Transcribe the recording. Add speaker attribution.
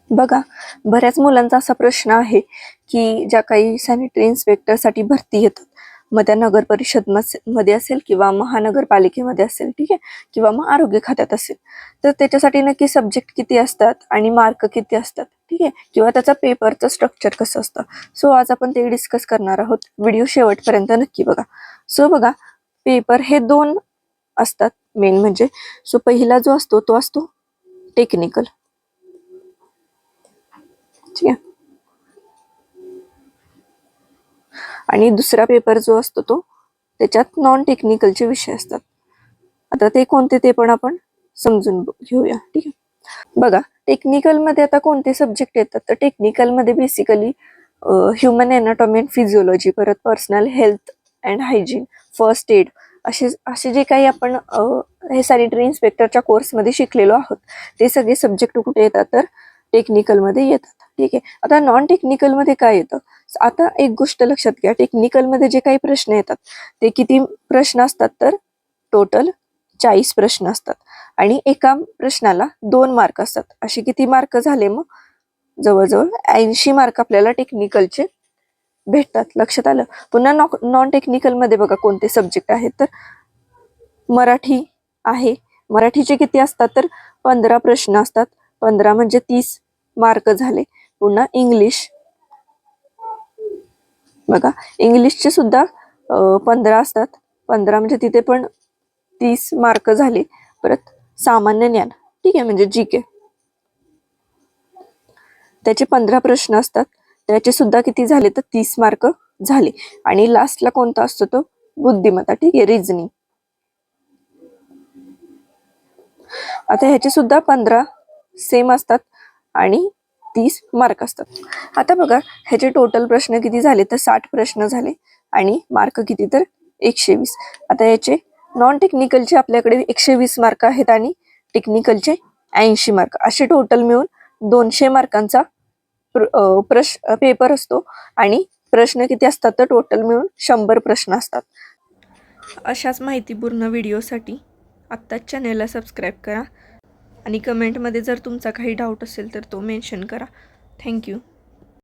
Speaker 1: बघा, बऱ्याच मुलांचा असा प्रश्न आहे की ज्या काही सॅनिटरी इन्स्पेक्टरसाठी भरती येतात, मग त्या नगर परिषद मध्ये असेल किंवा महानगरपालिकेमध्ये असेल, ठीक आहे, किंवा मग आरोग्य खात्यात असेल, तर त्याच्यासाठी नक्की सब्जेक्ट किती असतात आणि मार्क किती असतात, ठीक आहे, किंवा त्याचा पेपरचं स्ट्रक्चर कसं असतं. सो आज आपण ते डिस्कस करणार आहोत. व्हिडिओ शेवटपर्यंत नक्की बघा. सो बघा, पेपर हे 2 असतात मेन म्हणजे. सो पहिला जो असतो तो असतो टेक्निकल, ठीक आहे, आणि दुसरा पेपर जो असतो तो त्याच्यात नॉन टेक्निकलचे विषय असतात. आता ते कोणते ते पण आपण समजून घेऊया, ठीक आहे. बघा, टेक्निकल मध्ये आता कोणते सब्जेक्ट येतात, तर टेक्निकल मध्ये basically human anatomy and physiology, परत personal health and hygiene, first aid, असे असे जे काही आपण हे सॅनिटरी इन्स्पेक्टरच्या कोर्समध्ये शिकलेलो आहोत, ते सगळे सब्जेक्ट कुठे येतात, तर टेक्निकल मध्ये येतात, ठीक आहे. आता नॉन टेक्निकल मध्ये काय येतं, आता एक गोष्ट लक्षात घ्या, टेक्निकल मध्ये जे काही प्रश्न येतात ते किती प्रश्न असतात, तर टोटल 40 प्रश्न असतात आणि एका प्रश्नाला 2 मार्क असतात. असे किती मार्क झाले, मग जवळजवळ 80 मार्क आपल्याला टेक्निकलचे भेटतात. लक्षात आलं. पुन्हा नॉन टेक्निकल मध्ये बघा कोणते सब्जेक्ट आहेत, तर मराठी आहे. मराठीचे किती असतात, तर 15 प्रश्न असतात. 15 म्हणजे 30 मार्क झाले. पुन्हा इंग्लिश बघा, इंग्लिशचे सुद्धा 15 असतात. 15 म्हणजे तिथे पण 30 मार्क झाले. परत सामान्य ज्ञान, ठीक आहे, म्हणजे जीके, त्याचे 15 प्रश्न असतात. त्याचे सुद्धा किती झाले, तर 30 मार्क झाले. आणि लास्टला कोणता असतो, तो बुद्धिमत्ता, ठीक आहे, रिझनिंग. आता ह्याचे सुद्धा 15 सेम असतात आणि 30 मार्क असतात. आता बघा, ह्याचे टोटल प्रश्न किती झाले, तर 60 प्रश्न झाले आणि मार्क किती, तर 120. आता याचे नॉन टेक्निकलचे आपल्याकडे 120 मार्क आहेत आणि टेक्निकलचे 80 मार्क, असे टोटल मिळून 200 मार्कांचा पेपर असतो. आणि प्रश्न किती असतात, तर टोटल मिळून 100 प्रश्न असतात. अशाच माहितीपूर्ण व्हिडिओसाठी आत्ताच चॅनेलला सबस्क्राईब करा आणि कमेंटमध्ये जर तुमचा काही डाऊट असेल तर तो मेन्शन करा. थँक्यू.